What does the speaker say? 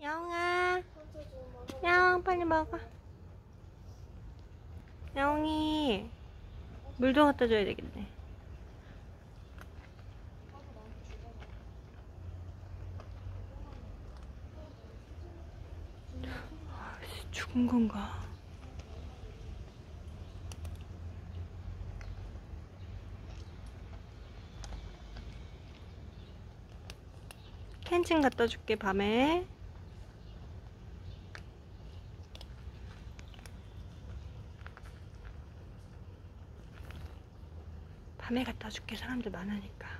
야옹아, 야옹 빨리 먹어. 야옹이 물도 갖다 줘야 되겠네. 죽은 건가? 캔층 갖다 줄게. 밤에 갖다 줄게. 사람들 많으니까.